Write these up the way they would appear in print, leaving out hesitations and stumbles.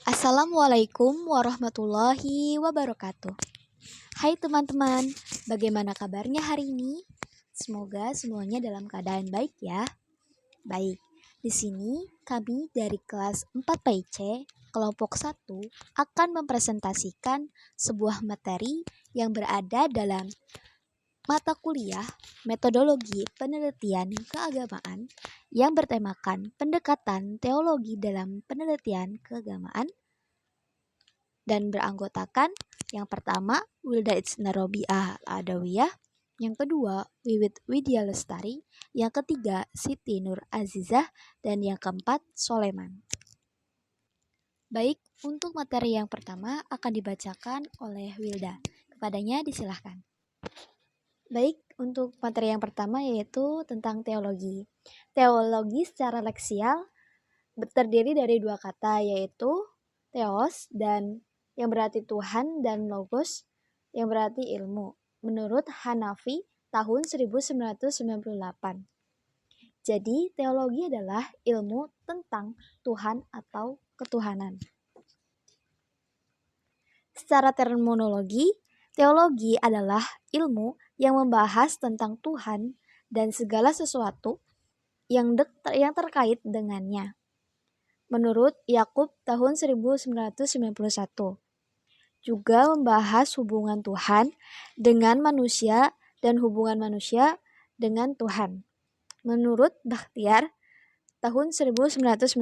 Assalamualaikum warahmatullahi wabarakatuh. Hai teman-teman, bagaimana kabarnya hari ini? Semoga semuanya dalam keadaan baik ya. Baik, di sini kami dari kelas 4 PIC, kelompok 1 akan mempresentasikan sebuah materi yang berada dalam mata kuliah Metodologi Penelitian Keagamaan yang bertemakan pendekatan teologi dalam penelitian keagamaan dan beranggotakan yang pertama Wilda Itsna Robiah Al-Adawiyah, yang kedua Wiwit Widya Lestari, yang ketiga Siti Nur Azizah, dan yang keempat Soleman. Baik, untuk materi yang pertama akan dibacakan oleh Wilda. Kepadanya disilahkan. Baik, untuk materi yang pertama yaitu tentang teologi. Teologi secara leksial terdiri dari dua kata yaitu theos dan yang berarti Tuhan dan logos yang berarti ilmu. Menurut Hanafi tahun 1998. Jadi teologi adalah ilmu tentang Tuhan atau ketuhanan. Secara terminologi, teologi adalah ilmu yang membahas tentang Tuhan dan segala sesuatu yang terkait dengannya. Menurut Yakub tahun 1991. Juga membahas hubungan Tuhan dengan manusia dan hubungan manusia dengan Tuhan. Menurut Bakhtiar tahun 1997.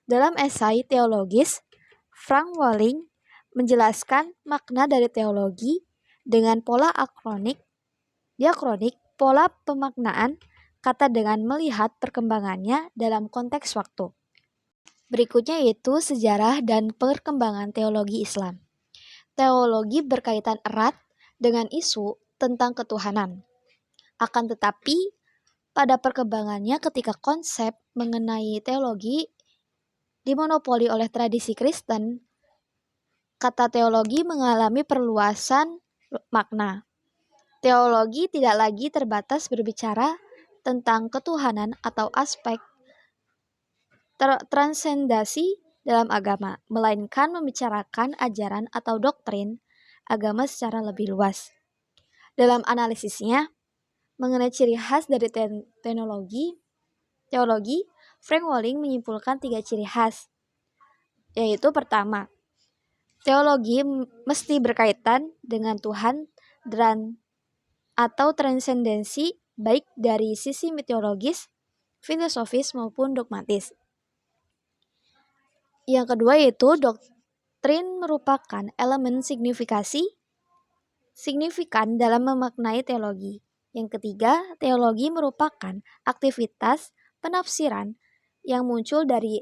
Dalam esai teologis, Frank Walling menjelaskan makna dari teologi dengan pola diakronik, pola pemaknaan kata dengan melihat perkembangannya dalam konteks waktu. Berikutnya yaitu sejarah dan perkembangan teologi Islam. Teologi berkaitan erat dengan isu tentang ketuhanan. Akan tetapi, pada perkembangannya ketika konsep mengenai teologi dimonopoli oleh tradisi Kristen, kata teologi mengalami perluasan makna. Teologi tidak lagi terbatas berbicara tentang ketuhanan atau aspek transendasi dalam agama, melainkan membicarakan ajaran atau doktrin agama secara lebih luas. Dalam analisisnya, mengenai ciri khas dari teologi, Frank Walling menyimpulkan 3 ciri khas, yaitu pertama, teologi mesti berkaitan dengan Tuhan dan atau transendensi baik dari sisi mitologis, filosofis maupun dogmatis. Yang kedua yaitu doktrin merupakan elemen signifikan dalam memaknai teologi. Yang ketiga, teologi merupakan aktivitas penafsiran yang muncul dari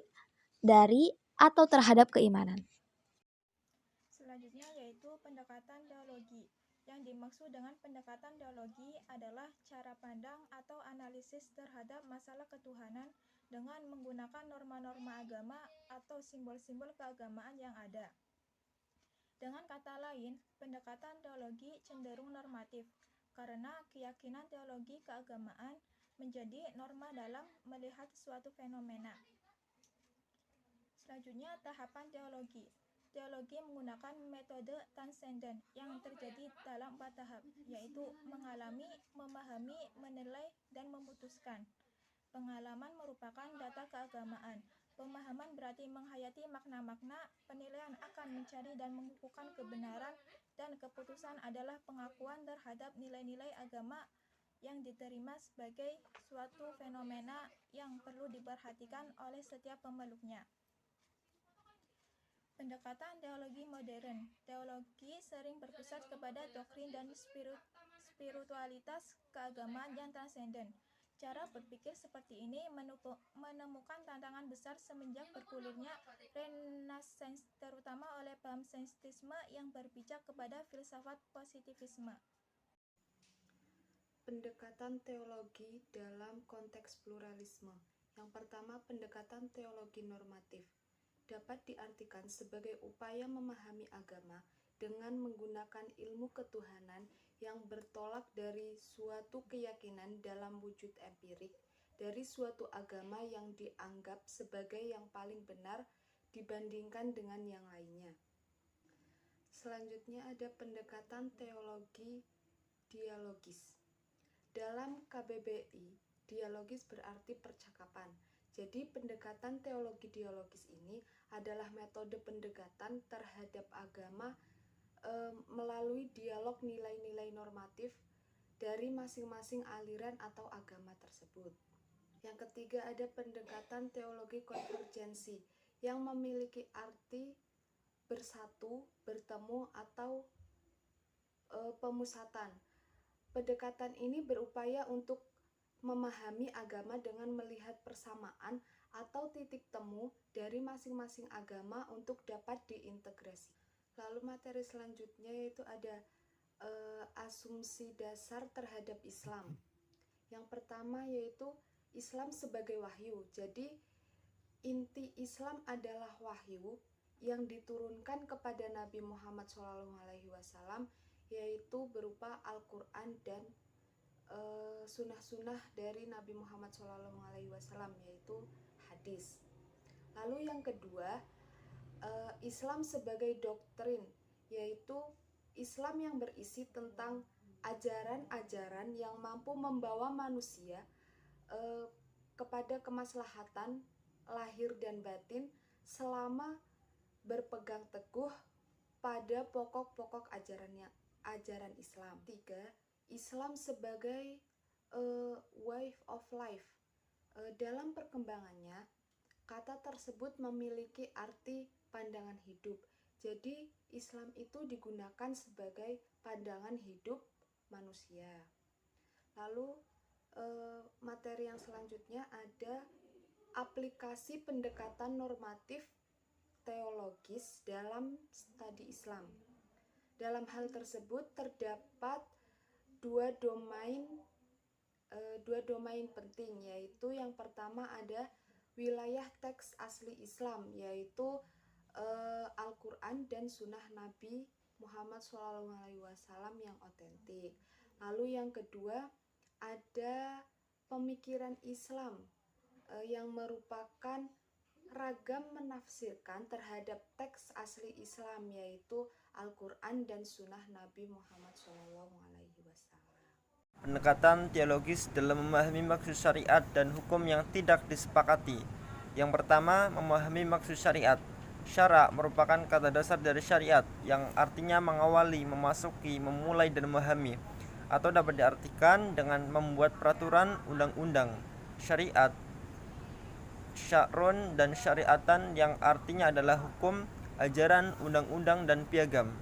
atau terhadap keimanan. Selanjutnya yaitu pendekatan teologi. Yang dimaksud dengan pendekatan teologi adalah cara pandang atau analisis terhadap masalah ketuhanan dengan menggunakan norma-norma agama atau simbol-simbol keagamaan yang ada. Dengan kata lain, pendekatan teologi cenderung normatif karena keyakinan teologi keagamaan menjadi norma dalam melihat suatu fenomena. Selanjutnya, tahapan teologi. Teologi menggunakan metode transenden yang terjadi dalam 4 tahap, yaitu mengalami, memahami, menilai, dan memutuskan. Pengalaman merupakan data keagamaan. Pemahaman berarti menghayati makna-makna, penilaian akan mencari dan mengukuhkan kebenaran, dan keputusan adalah pengakuan terhadap nilai-nilai agama yang diterima sebagai suatu fenomena yang perlu diperhatikan oleh setiap pemeluknya. Pendekatan teologi modern. Teologi sering berpusat kepada doktrin dan spiritualitas keagamaan yang transenden. Cara berpikir seperti ini menemukan tantangan besar semenjak bergulirnya Renaissance, terutama oleh paham saintisme yang berpijak kepada filsafat positivisme. Pendekatan teologi dalam konteks pluralisme. Yang pertama, pendekatan teologi normatif dapat diartikan sebagai upaya memahami agama dengan menggunakan ilmu ketuhanan yang bertolak dari suatu keyakinan dalam wujud empirik dari suatu agama yang dianggap sebagai yang paling benar dibandingkan dengan yang lainnya. Selanjutnya ada pendekatan teologi dialogis. Dalam KBBI, dialogis berarti percakapan. Jadi pendekatan teologi dialogis ini adalah metode pendekatan terhadap agama melalui dialog nilai-nilai normatif dari masing-masing aliran atau agama tersebut. Yang ketiga ada pendekatan teologi konvergensi yang memiliki arti bersatu, bertemu, atau pemusatan. Pendekatan ini berupaya untuk memahami agama dengan melihat persamaan atau titik temu dari masing-masing agama untuk dapat diintegrasi. Lalu materi selanjutnya yaitu ada asumsi dasar terhadap Islam. Yang pertama yaitu Islam sebagai wahyu. Jadi inti Islam adalah wahyu yang diturunkan kepada Nabi Muhammad SAW, yaitu berupa Al-Quran dan sunnah-sunnah dari Nabi Muhammad SAW, yaitu hadis. Lalu yang kedua, Islam sebagai doktrin, yaitu Islam yang berisi tentang ajaran-ajaran yang mampu membawa manusia kepada kemaslahatan lahir dan batin selama berpegang teguh pada pokok-pokok ajaran Islam. 3. Islam sebagai way of life. Dalam perkembangannya, kata tersebut memiliki arti pandangan hidup. Jadi, Islam itu digunakan sebagai pandangan hidup manusia. Lalu, materi yang selanjutnya ada aplikasi pendekatan normatif teologis dalam studi Islam. Dalam hal tersebut terdapat dua domain penting, yaitu yang pertama ada wilayah teks asli Islam, yaitu Al-Quran dan Sunnah Nabi Muhammad SAW yang otentik. Lalu yang kedua ada pemikiran Islam yang merupakan ragam menafsirkan terhadap teks asli Islam, yaitu Al-Quran dan Sunnah Nabi Muhammad SAW. Pendekatan teologis dalam memahami maksud syariat dan hukum yang tidak disepakati. Yang pertama, memahami maksud syariat. Syara merupakan kata dasar dari syariat yang artinya mengawali, memasuki, memulai, dan memahami, atau dapat diartikan dengan membuat peraturan undang-undang. Syariat, sya'run, dan syariatan yang artinya adalah hukum, ajaran, undang-undang, dan piagam.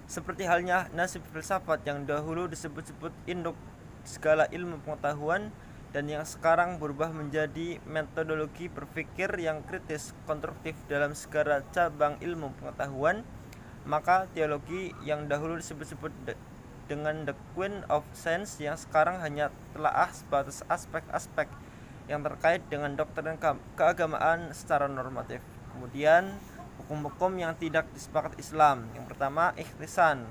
Seperti halnya nasib filsafat yang dahulu disebut-sebut induk segala ilmu pengetahuan dan yang sekarang berubah menjadi metodologi berpikir yang kritis konstruktif dalam segala cabang ilmu pengetahuan, maka teologi yang dahulu disebut-sebut dengan the Queen of Science yang sekarang hanya telaah sebatas aspek-aspek yang terkait dengan doktrin keagamaan secara normatif. Kemudian hukum-hukum yang tidak disepakati Islam. Yang pertama, ikhtisan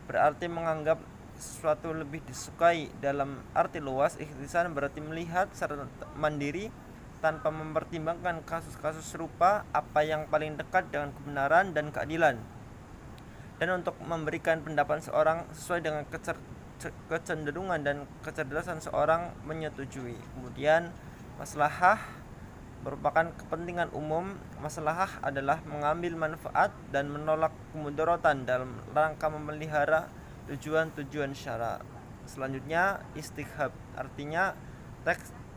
berarti menganggap sesuatu lebih disukai. Dalam arti luas, ikhtisan berarti melihat secara mandiri tanpa mempertimbangkan kasus-kasus serupa apa yang paling dekat dengan kebenaran dan keadilan, dan untuk memberikan pendapat seorang sesuai dengan kecenderungan dan kecerdasan seorang menyetujui. Kemudian maslahah merupakan kepentingan umum. Maslahah adalah mengambil manfaat dan menolak kemudaratan dalam rangka memelihara tujuan-tujuan syara. Selanjutnya istihab, artinya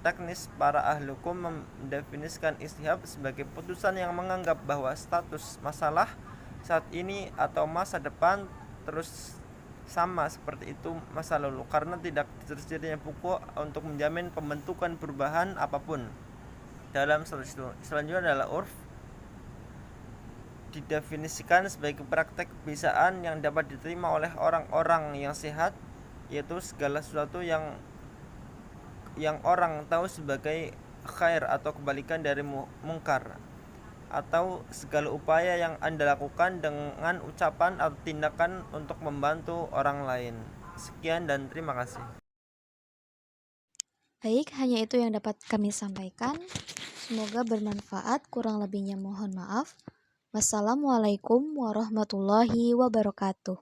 teknis para ahli hukum mendefinisikan istihab sebagai putusan yang menganggap bahwa status masalah saat ini atau masa depan terus sama seperti itu masa lalu, karena tidak tersedianya buku untuk menjamin pembentukan perubahan apapun. Dalam selanjutnya adalah urf, didefinisikan sebagai praktek kebiasaan yang dapat diterima oleh orang-orang yang sehat, yaitu segala sesuatu yang orang tahu sebagai khair atau kebalikan dari mungkar, atau segala upaya yang Anda lakukan dengan ucapan atau tindakan untuk membantu orang lain. Sekian dan terima kasih. Baik, hanya itu yang dapat kami sampaikan. Semoga bermanfaat, kurang lebihnya mohon maaf. Wassalamualaikum warahmatullahi wabarakatuh.